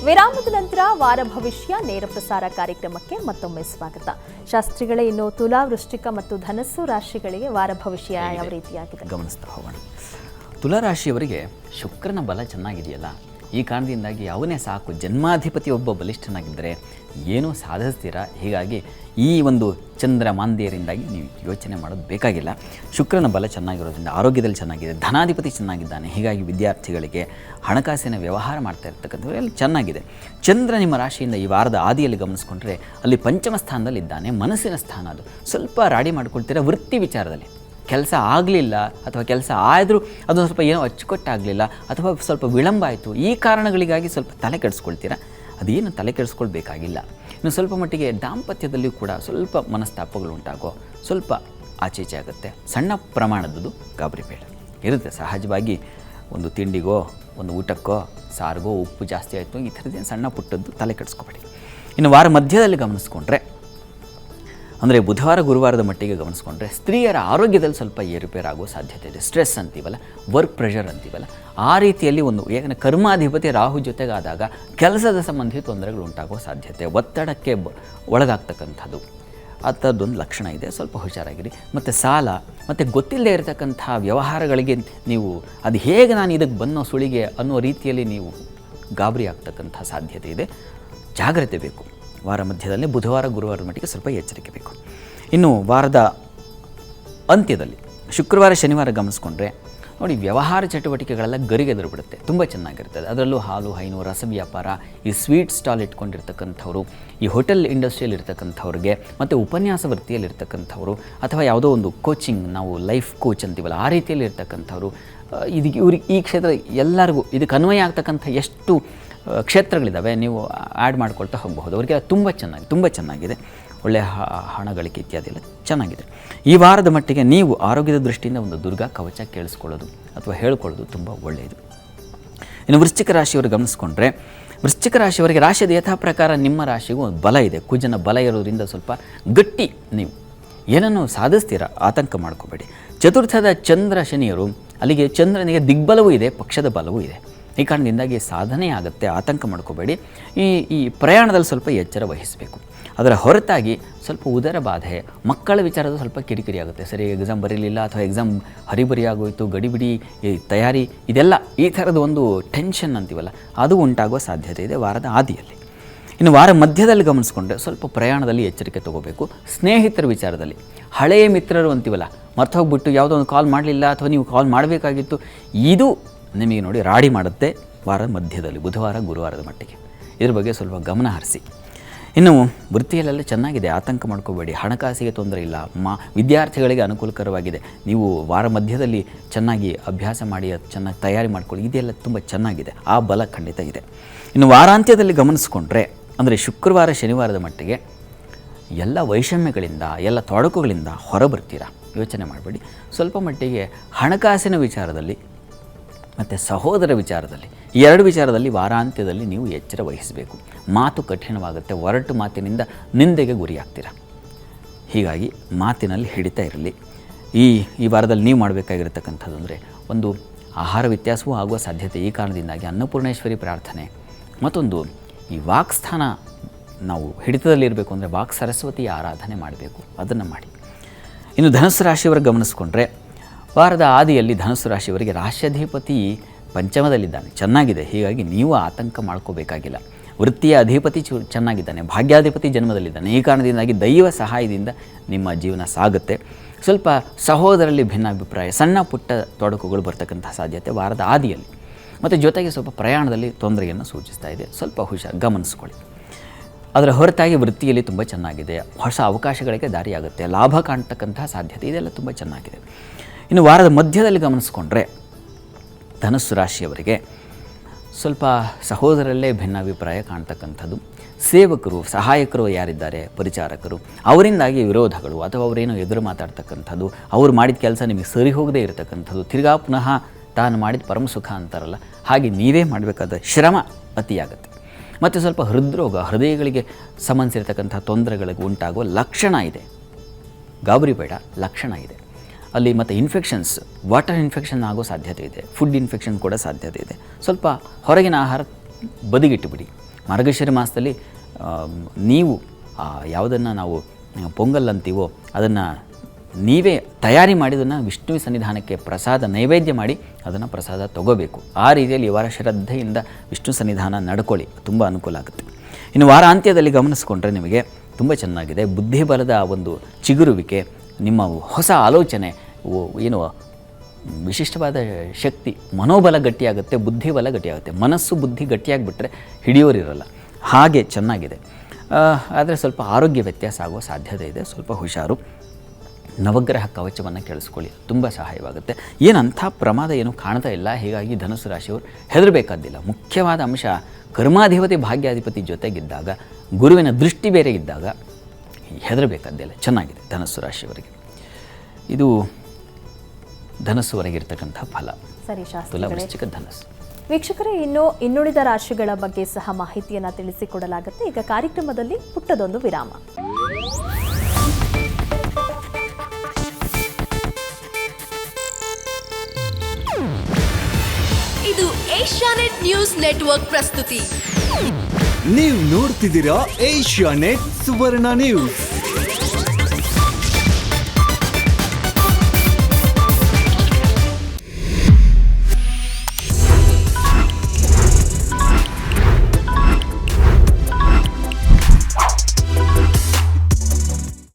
ವಿರಾಮದ ನಂತರ ವಾರ ಭವಿಷ್ಯ ನೇರ ಪ್ರಸಾರ ಕಾರ್ಯಕ್ರಮಕ್ಕೆ ಮತ್ತೊಮ್ಮೆ ಸ್ವಾಗತ. ಶಾಸ್ತ್ರಿಗಳೇ, ಇನ್ನು ತುಲಾ, ವೃಶ್ಚಿಕ ಮತ್ತು ಧನಸ್ಸು ರಾಶಿಗಳಿಗೆ ವಾರ ಭವಿಷ್ಯ ಯಾವ ರೀತಿಯಾಗಿದೆ ಗಮನಿಸ್ತಾ ಹೋಗೋಣ. ತುಲಾ ರಾಶಿಯವರಿಗೆ ಶುಕ್ರನ ಬಲ ಚೆನ್ನಾಗಿದೆಯಲ್ಲ, ಈ ಕಾರಣದಿಂದಾಗಿ ಅವನೇ ಸಾಕು, ಜನ್ಮಾಧಿಪತಿ ಒಬ್ಬ ಬಲಿಷ್ಠನಾಗಿದ್ದರೆ ಏನೂ ಸಾಧಿಸ್ತೀರಾ. ಹೀಗಾಗಿ ಈ ಒಂದು ಚಂದ್ರ ಮಾಂದ್ಯರಿಂದಾಗಿ ನೀವು ಯೋಚನೆ ಮಾಡೋದು ಬೇಕಾಗಿಲ್ಲ. ಶುಕ್ರನ ಬಲ ಚೆನ್ನಾಗಿರೋದ್ರಿಂದ ಆರೋಗ್ಯದಲ್ಲಿ ಚೆನ್ನಾಗಿದೆ, ಧನಾಧಿಪತಿ ಚೆನ್ನಾಗಿದ್ದಾನೆ. ಹೀಗಾಗಿ ವಿದ್ಯಾರ್ಥಿಗಳಿಗೆ ಹಣಕಾಸಿನ ವ್ಯವಹಾರ ಮಾಡ್ತಾ ಇರ್ತಕ್ಕಂಥದ್ದು ಎಲ್ಲ ಚೆನ್ನಾಗಿದೆ. ಚಂದ್ರ ನಿಮ್ಮ ರಾಶಿಯಿಂದ ಈ ವಾರದ ಆದಿಯಲ್ಲಿ ಗಮನಿಸ್ಕೊಂಡ್ರೆ ಅಲ್ಲಿ ಪಂಚಮ ಸ್ಥಾನದಲ್ಲಿದ್ದಾನೆ. ಮನಸ್ಸಿನ ಸ್ಥಾನ ಅದು. ಸ್ವಲ್ಪ ರಾಡಿ ಮಾಡ್ಕೊಳ್ತೀರಾ ವೃತ್ತಿ ವಿಚಾರದಲ್ಲಿ. ಕೆಲಸ ಆಗಲಿಲ್ಲ ಅಥವಾ ಕೆಲಸ ಆದರೂ ಅದೊಂದು ಸ್ವಲ್ಪ ಏನೋ ಅಚ್ಚುಕಟ್ಟಾಗಲಿಲ್ಲ ಅಥವಾ ಸ್ವಲ್ಪ ವಿಳಂಬ ಆಯಿತು, ಈ ಕಾರಣಗಳಿಗಾಗಿ ಸ್ವಲ್ಪ ತಲೆ ಕೆಡಿಸ್ಕೊಳ್ತೀರಾ. ಅದೇನು ತಲೆ ಕೆಡಿಸ್ಕೊಳ್ಬೇಕಾಗಿಲ್ಲ. ಇನ್ನು ಸ್ವಲ್ಪ ಮಟ್ಟಿಗೆ ದಾಂಪತ್ಯದಲ್ಲಿಯೂ ಕೂಡ ಸ್ವಲ್ಪ ಮನಸ್ತಾಪಗಳು ಉಂಟಾಗೋ ಸ್ವಲ್ಪ ಆಚೀಚೆ ಆಗುತ್ತೆ. ಸಣ್ಣ ಪ್ರಮಾಣದ್ದು ಗಾಬರಿ ಬೇಡ ಇರುತ್ತೆ. ಸಹಜವಾಗಿ ಒಂದು ತಿಂಡಿಗೋ ಒಂದು ಊಟಕ್ಕೋ ಸಾರಿಗೋ ಉಪ್ಪು ಜಾಸ್ತಿ ಆಯಿತು, ಈ ಥರದ್ದೇನು ಸಣ್ಣ ಪುಟ್ಟದ್ದು ತಲೆ ಕೆಡಿಸ್ಕೊಬೇಡಿ. ಇನ್ನು ವಾರ ಮಧ್ಯದಲ್ಲಿ ಗಮನಿಸ್ಕೊಂಡ್ರೆ ಅಂದರೆ ಬುಧವಾರ ಗುರುವಾರದ ಮಟ್ಟಿಗೆ ಗಮನಿಸ್ಕೊಂಡ್ರೆ ಸ್ತ್ರೀಯರ ಆರೋಗ್ಯದಲ್ಲಿ ಸ್ವಲ್ಪ ಏರುಪೇರಾಗೋ ಸಾಧ್ಯತೆ ಇದೆ. ಸ್ಟ್ರೆಸ್ ಅಂತೀವಲ್ಲ, ವರ್ಕ್ ಪ್ರೆಷರ್ ಅಂತೀವಲ್ಲ, ಆ ರೀತಿಯಲ್ಲಿ ಒಂದು ಯಾಕಂದರೆ ಕರ್ಮಾಧಿಪತಿ ರಾಹು ಜೊತೆಗಾದಾಗ ಕೆಲಸದ ಸಂಬಂಧಿ ತೊಂದರೆಗಳು ಉಂಟಾಗೋ ಸಾಧ್ಯತೆ, ಒತ್ತಡಕ್ಕೆ ಒಳಗಾಗ್ತಕ್ಕಂಥದ್ದು ಅಂಥದ್ದೊಂದು ಲಕ್ಷಣ ಇದೆ. ಸ್ವಲ್ಪ ಹುಷಾರಾಗಿರಿ. ಮತ್ತು ಸಾಲ ಮತ್ತು ಗೊತ್ತಿಲ್ಲದೆ ಇರತಕ್ಕಂಥ ವ್ಯವಹಾರಗಳಿಗೆ ನೀವು ಅದು ಹೇಗೆ ನಾನು ಇದಕ್ಕೆ ಬನ್ನೋ ಸುಳಿಗೆ ಅನ್ನೋ ರೀತಿಯಲ್ಲಿ ನೀವು ಗಾಬರಿ ಆಗ್ತಕ್ಕಂಥ ಸಾಧ್ಯತೆ ಇದೆ. ಜಾಗ್ರತೆ ಬೇಕು. ವಾರ ಮಧ್ಯದಲ್ಲಿ ಬುಧವಾರ ಗುರುವಾರದ ಮಟ್ಟಿಗೆ ಸ್ವಲ್ಪ ಎಚ್ಚರಿಕೆ ಬೇಕು. ಇನ್ನು ವಾರದ ಅಂತ್ಯದಲ್ಲಿ ಶುಕ್ರವಾರ ಶನಿವಾರ ಗಮನಿಸ್ಕೊಂಡ್ರೆ ನೋಡಿ, ವ್ಯವಹಾರ ಚಟುವಟಿಕೆಗಳೆಲ್ಲ ಗರಿಗೆದರು ಬಿಡುತ್ತೆ, ತುಂಬ ಚೆನ್ನಾಗಿರ್ತದೆ. ಅದರಲ್ಲೂ ಹಾಲು ಹೈನು ರಸ ವ್ಯಾಪಾರ, ಈ ಸ್ವೀಟ್ ಸ್ಟಾಲ್ ಇಟ್ಕೊಂಡಿರ್ತಕ್ಕಂಥವ್ರು, ಈ ಹೋಟೆಲ್ ಇಂಡಸ್ಟ್ರಿಯಲ್ಲಿ ಇರ್ತಕ್ಕಂಥವ್ರಿಗೆ ಮತ್ತು ಉಪನ್ಯಾಸ ವೃತ್ತಿಯಲ್ಲಿ ಇರ್ತಕ್ಕಂಥವ್ರು ಅಥವಾ ಯಾವುದೋ ಒಂದು ಕೋಚಿಂಗ್, ನಾವು ಲೈಫ್ ಕೋಚ್ ಅಂತೀವಲ್ಲ, ಆ ರೀತಿಯಲ್ಲಿ ಇರ್ತಕ್ಕಂಥವ್ರು, ಇದಕ್ಕೆ ಇವ್ರಿಗೆ ಈ ಕ್ಷೇತ್ರ ಎಲ್ಲರಿಗೂ ಇದಕ್ಕೆ ಅನ್ವಯ ಆಗ್ತಕ್ಕಂಥ ಎಷ್ಟು ಕ್ಷೇತ್ರಗಳಿದ್ದಾವೆ, ನೀವು ಆ್ಯಡ್ ಮಾಡ್ಕೊಳ್ತಾ ಹೋಗಬಹುದು. ಅವರಿಗೆ ತುಂಬ ಚೆನ್ನಾಗಿದೆ. ಒಳ್ಳೆಯ ಹಣ ಗಳಿಕೆ ಇತ್ಯಾದಿ ಎಲ್ಲ ಚೆನ್ನಾಗಿದೆ. ಈ ವಾರದ ಮಟ್ಟಿಗೆ ನೀವು ಆರೋಗ್ಯದ ದೃಷ್ಟಿಯಿಂದ ಒಂದು ದುರ್ಗಾ ಕವಚ ಕೇಳಿಸ್ಕೊಳ್ಳೋದು ಅಥವಾ ಹೇಳ್ಕೊಳ್ಳೋದು ತುಂಬ ಒಳ್ಳೆಯದು. ಇನ್ನು ವೃಶ್ಚಿಕ ರಾಶಿಯವರು ಗಮನಿಸ್ಕೊಂಡ್ರೆ, ವೃಶ್ಚಿಕ ರಾಶಿಯವರಿಗೆ ರಾಶಿಯ ಯಥಾ ಪ್ರಕಾರ ನಿಮ್ಮ ರಾಶಿಗೂ ಒಂದು ಬಲ ಇದೆ. ಕುಜನ ಬಲ ಇರೋದ್ರಿಂದ ಸ್ವಲ್ಪ ಗಟ್ಟಿ, ನೀವು ಏನನ್ನು ಸಾಧಿಸ್ತೀರಾ, ಆತಂಕ ಮಾಡ್ಕೋಬೇಡಿ. ಚತುರ್ಥದ ಚಂದ್ರ ಶನಿಯರು, ಅಲ್ಲಿಗೆ ಚಂದ್ರನಿಗೆ ದಿಗ್ಬಲವೂ ಇದೆ, ಪಕ್ಷದ ಬಲವೂ ಇದೆ. ಈ ಕಾರಣದಿಂದಾಗಿ ಸಾಧನೆ ಆಗುತ್ತೆ, ಆತಂಕ ಮಾಡ್ಕೋಬೇಡಿ. ಈ ಪ್ರಯಾಣದಲ್ಲಿ ಸ್ವಲ್ಪ ಎಚ್ಚರ ವಹಿಸಬೇಕು. ಅದರ ಹೊರತಾಗಿ ಸ್ವಲ್ಪ ಉದರ ಬಾಧೆ, ಮಕ್ಕಳ ವಿಚಾರದ ಸ್ವಲ್ಪ ಕಿರಿಕಿರಿ ಆಗುತ್ತೆ. ಸರಿ ಎಕ್ಸಾಮ್ ಬರೀಲಿಲ್ಲ ಅಥವಾ ಎಕ್ಸಾಮ್ ಹರಿಬರಿ ಆಗೋಯಿತು, ಗಡಿಬಿಡಿ ತಯಾರಿ, ಇದೆಲ್ಲ ಈ ಥರದ ಒಂದು ಟೆನ್ಷನ್ ಅಂತೀವಲ್ಲ, ಅದು ಉಂಟಾಗುವ ಸಾಧ್ಯತೆ ಇದೆ ವಾರದ ಆದಿಯಲ್ಲಿ. ಇನ್ನು ವಾರ ಮಧ್ಯದಲ್ಲಿ ಗಮನಿಸ್ಕೊಂಡ್ರೆ ಸ್ವಲ್ಪ ಪ್ರಯಾಣದಲ್ಲಿ ಎಚ್ಚರಿಕೆ ತೊಗೋಬೇಕು. ಸ್ನೇಹಿತರ ವಿಚಾರದಲ್ಲಿ ಹಳೆಯ ಮಿತ್ರರು ಅಂತೀವಲ್ಲ, ಮರ್ತು ಹೋಗ್ಬಿಟ್ಟು ಯಾವುದೋ ಒಂದು ಕಾಲ್ ಮಾಡಲಿಲ್ಲ ಅಥವಾ ನೀವು ಕಾಲ್ ಮಾಡಬೇಕಾಗಿತ್ತು, ಇದು ನಿಮಗೆ ನೋಡಿ ರಾಡಿ ಮಾಡುತ್ತೆ ವಾರ ಮಧ್ಯದಲ್ಲಿ ಬುಧವಾರ ಗುರುವಾರದ ಮಟ್ಟಿಗೆ. ಇದ್ರ ಬಗ್ಗೆ ಸ್ವಲ್ಪ ಗಮನ ಹರಿಸಿ. ಇನ್ನು ವೃತ್ತಿಯಲ್ಲೆಲ್ಲ ಚೆನ್ನಾಗಿದೆ, ಆತಂಕ ಮಾಡ್ಕೋಬೇಡಿ. ಹಣಕಾಸಿಗೆ ತೊಂದರೆ ಇಲ್ಲ. ವಿದ್ಯಾರ್ಥಿಗಳಿಗೆ ಅನುಕೂಲಕರವಾಗಿದೆ. ನೀವು ವಾರ ಮಧ್ಯದಲ್ಲಿ ಚೆನ್ನಾಗಿ ಅಭ್ಯಾಸ ಮಾಡಿ ಚೆನ್ನಾಗಿ ತಯಾರಿ ಮಾಡ್ಕೊಳ್ಳಿ, ಇದೆಲ್ಲ ತುಂಬ ಚೆನ್ನಾಗಿದೆ. ಆ ಬಲ ಖಂಡಿತ ಇದೆ. ಇನ್ನು ವಾರಾಂತ್ಯದಲ್ಲಿ ಗಮನಿಸ್ಕೊಂಡ್ರೆ ಅಂದರೆ ಶುಕ್ರವಾರ ಶನಿವಾರದ ಮಟ್ಟಿಗೆ ಎಲ್ಲ ವೈಷಮ್ಯಗಳಿಂದ ಎಲ್ಲ ತೊಡಕುಗಳಿಂದ ಹೊರಬರ್ತೀರಾ, ಯೋಚನೆ ಮಾಡಬೇಡಿ. ಸ್ವಲ್ಪ ಮಟ್ಟಿಗೆ ಹಣಕಾಸಿನ ವಿಚಾರದಲ್ಲಿ ಮತ್ತು ಸಹೋದರ ವಿಚಾರದಲ್ಲಿ, ಈ ಎರಡು ವಿಚಾರದಲ್ಲಿ ವಾರಾಂತ್ಯದಲ್ಲಿ ನೀವು ಎಚ್ಚರ ವಹಿಸಬೇಕು. ಮಾತು ಕಠಿಣವಾಗುತ್ತೆ, ಒರಟು ಮಾತಿನಿಂದ ನಿಂದೆಗೆ ಗುರಿಯಾಗ್ತೀರ. ಹೀಗಾಗಿ ಮಾತಿನಲ್ಲಿ ಹಿಡಿತಾ ಇರಲಿ. ಈ ವಾರದಲ್ಲಿ ನೀವು ಮಾಡಬೇಕಾಗಿರ್ತಕ್ಕಂಥದ್ದು ಅಂದರೆ ಒಂದು ಆಹಾರ ವ್ಯತ್ಯಾಸವೂ ಆಗುವ ಸಾಧ್ಯತೆ. ಈ ಕಾರಣದಿಂದಾಗಿ ಅನ್ನಪೂರ್ಣೇಶ್ವರಿ ಪ್ರಾರ್ಥನೆ, ಮತ್ತೊಂದು ಈ ವಾಕ್ಸ್ಥಾನ ನಾವು ಹಿಡಿತದಲ್ಲಿರಬೇಕು ಅಂದರೆ ವಾಕ್ ಸರಸ್ವತಿಯ ಆರಾಧನೆ ಮಾಡಬೇಕು, ಅದನ್ನು ಮಾಡಿ. ಇನ್ನು ಧನುಸ್ಸು ರಾಶಿಯವರಿಗೆ ಗಮನಿಸ್ಕೊಂಡ್ರೆ ವಾರದ ಆದಿಯಲ್ಲಿ ಧನುಸ್ಸು ರಾಶಿಯವರಿಗೆ ರಾಶ್ಯಾಧಿಪತಿ ಪಂಚಮದಲ್ಲಿದ್ದಾನೆ, ಚೆನ್ನಾಗಿದೆ. ಹೀಗಾಗಿ ನೀವು ಆತಂಕ ಮಾಡ್ಕೋಬೇಕಾಗಿಲ್ಲ. ವೃತ್ತಿಯ ಅಧಿಪತಿ ಚೆನ್ನಾಗಿದ್ದಾನೆ, ಭಾಗ್ಯಾಧಿಪತಿ ಜನ್ಮದಲ್ಲಿದ್ದಾನೆ. ಈ ಕಾರಣದಿಂದಾಗಿ ದೈವ ಸಹಾಯದಿಂದ ನಿಮ್ಮ ಜೀವನ ಸಾಗುತ್ತೆ. ಸ್ವಲ್ಪ ಸಹೋದರಲ್ಲಿ ಭಿನ್ನಾಭಿಪ್ರಾಯ, ಸಣ್ಣ ಪುಟ್ಟ ತೊಡಕುಗಳು ಬರ್ತಕ್ಕಂಥ ಸಾಧ್ಯತೆ ವಾರದ ಆದಿಯಲ್ಲಿ. ಮತ್ತು ಜೊತೆಗೆ ಸ್ವಲ್ಪ ಪ್ರಯಾಣದಲ್ಲಿ ತೊಂದರೆಯನ್ನು ಸೂಚಿಸ್ತಾ ಇದೆ, ಸ್ವಲ್ಪ ಗಮನಿಸ್ಕೊಳ್ಳಿ. ಅದರ ಹೊರತಾಗಿ ವೃತ್ತಿಯಲ್ಲಿ ತುಂಬ ಚೆನ್ನಾಗಿದೆ, ಹೊಸ ಅವಕಾಶಗಳಿಗೆ ದಾರಿಯಾಗುತ್ತೆ, ಲಾಭ ಕಾಣ್ತಕ್ಕಂತಹ ಸಾಧ್ಯತೆ, ಇದೆಲ್ಲ ತುಂಬ ಚೆನ್ನಾಗಿದೆ. ಇನ್ನು ವಾರದ ಮಧ್ಯದಲ್ಲಿ ಗಮನಿಸ್ಕೊಂಡ್ರೆ ಧನುಸ್ಸು ರಾಶಿಯವರಿಗೆ ಸ್ವಲ್ಪ ಸಹೋದರಲ್ಲೇ ಭಿನ್ನಾಭಿಪ್ರಾಯ ಕಾಣ್ತಕ್ಕಂಥದ್ದು. ಸೇವಕರು, ಸಹಾಯಕರು ಯಾರಿದ್ದಾರೆ, ಪರಿಚಾರಕರು, ಅವರಿಂದಾಗಿ ವಿರೋಧಗಳು ಅಥವಾ ಅವರೇನೋ ಎದುರು ಮಾತಾಡ್ತಕ್ಕಂಥದ್ದು, ಅವ್ರು ಮಾಡಿದ ಕೆಲಸ ನಿಮಗೆ ಸರಿ ಹೋಗದೇ ಇರತಕ್ಕಂಥದ್ದು, ತಿರ್ಗಾ ಪುನಃ ತಾನು ಮಾಡಿದ ಪರಮ ಸುಖ ಅಂತಾರಲ್ಲ, ಹಾಗೆ ನೀವೇ ಮಾಡಬೇಕಾದ ಶ್ರಮ ಅತಿಯಾಗುತ್ತೆ. ಮತ್ತು ಸ್ವಲ್ಪ ಹೃದ್ರೋಗ, ಹೃದಯಗಳಿಗೆ ಸಂಬಂಧಿಸಿರ್ತಕ್ಕಂಥ ತೊಂದರೆಗಳಿಗೆ ಉಂಟಾಗುವ ಲಕ್ಷಣ ಇದೆ. ಗಾಬರಿ ಬೇಡ, ಲಕ್ಷಣ ಇದೆ ಅಲ್ಲಿ. ಮತ್ತು ಇನ್ಫೆಕ್ಷನ್ಸ್, ವಾಟರ್ ಇನ್ಫೆಕ್ಷನ್ ಆಗೋ ಸಾಧ್ಯತೆ ಇದೆ, ಫುಡ್ ಇನ್ಫೆಕ್ಷನ್ ಕೂಡ ಸಾಧ್ಯತೆ ಇದೆ. ಸ್ವಲ್ಪ ಹೊರಗಿನ ಆಹಾರ ಬದಿಗಿಟ್ಟುಬಿಡಿ, ಮಾರ್ಗಶಿರ ಮಾಸದಲ್ಲಿ ನೀವು ಯಾವುದನ್ನು ನಾವು ಪೊಂಗಲ್ ಅಂತೀವೋ ಅದನ್ನು ನೀವೇ ತಯಾರಿ ಮಾಡಿದನ್ನು ವಿಷ್ಣು ಸನ್ನಿಧಾನಕ್ಕೆ ಪ್ರಸಾದ ನೈವೇದ್ಯ ಮಾಡಿ ಅದನ್ನು ಪ್ರಸಾದ ತಗೋಬೇಕು. ಆ ರೀತಿಯಲ್ಲಿ ಈ ವಾರ ಶ್ರದ್ಧೆಯಿಂದ ವಿಷ್ಣು ಸನ್ನಿಧಾನ ನಡ್ಕೊಳ್ಳಿ, ತುಂಬ ಅನುಕೂಲ ಆಗುತ್ತೆ. ಇನ್ನು ವಾರಾಂತ್ಯದಲ್ಲಿ ಗಮನಿಸ್ಕೊಂಡ್ರೆ ನಿಮಗೆ ತುಂಬ ಚೆನ್ನಾಗಿದೆ. ಬುದ್ಧಿಬಲದ ಒಂದು ಚಿಗುರುವಿಕೆ, ನಿಮ್ಮ ಹೊಸ ಆಲೋಚನೆ, ಏನು ವಿಶಿಷ್ಟವಾದ ಶಕ್ತಿ, ಮನೋಬಲ ಗಟ್ಟಿಯಾಗುತ್ತೆ, ಬುದ್ಧಿಬಲ ಗಟ್ಟಿಯಾಗುತ್ತೆ. ಮನಸ್ಸು ಬುದ್ಧಿ ಗಟ್ಟಿಯಾಗಿಬಿಟ್ರೆ ಹಿಡಿಯೋರಿರಲ್ಲ, ಹಾಗೆ ಚೆನ್ನಾಗಿದೆ. ಆದರೆ ಸ್ವಲ್ಪ ಆರೋಗ್ಯ ವ್ಯತ್ಯಾಸ ಆಗುವ ಸಾಧ್ಯತೆ ಇದೆ, ಸ್ವಲ್ಪ ಹುಷಾರು. ನವಗ್ರಹ ಕವಚವನ್ನು ಕೇಳಿಸ್ಕೊಳ್ಳಿ, ತುಂಬ ಸಹಾಯವಾಗುತ್ತೆ. ಏನಂಥ ಪ್ರಮಾದ ಏನು ಕಾಣ್ತಾ ಇಲ್ಲ, ಹೀಗಾಗಿ ಧನುಸ್ಸು ರಾಶಿಯವರು ಹೆದರಬೇಕಾದ್ದಿಲ್ಲ. ಮುಖ್ಯವಾದ ಅಂಶ ಕರ್ಮಾಧಿಪತಿ ಭಾಗ್ಯಾಧಿಪತಿ ಜೊತೆಗಿದ್ದಾಗ, ಗುರುವಿನ ದೃಷ್ಟಿ ಬೇರೆ ಇದ್ದಾಗ ಹೆದರಬೇಕಾದ್ದಿಲ್ಲ. ಚೆನ್ನಾಗಿದೆ ಧನುಸ್ಸು ರಾಶಿಯವರಿಗೆ. ಇದು ಧನಸ್ಸುವರೆಗಿರ್ತಕ್ಕಂಥ ಫಲ. ಸರಿ ತುಲಾ, ಶಾಸ್ತ್ರಿಗಳೇ. ವೃಶ್ಚಿಕ, ಧನಸ್ಸು. ವೀಕ್ಷಕರೇ, ಇನ್ನುಳಿದ ರಾಶಿಗಳ ಬಗ್ಗೆ ಸಹ ಮಾಹಿತಿಯನ್ನು ತಿಳಿಸಿಕೊಡಲಾಗುತ್ತೆ. ಈಗ ಕಾರ್ಯಕ್ರಮದಲ್ಲಿ ಪುಟ್ಟದೊಂದು ವಿರಾಮ. ಇದು ಏಷ್ಯಾನೆಟ್ ನ್ಯೂಸ್ ನೆಟ್ವರ್ಕ್ ಪ್ರಸ್ತುತಿ. ನೀವು ನೋಡ್ತಿದ್ದೀರಾ ಏಷ್ಯಾನೆಟ್ ಸುವರ್ಣ ನ್ಯೂಸ್.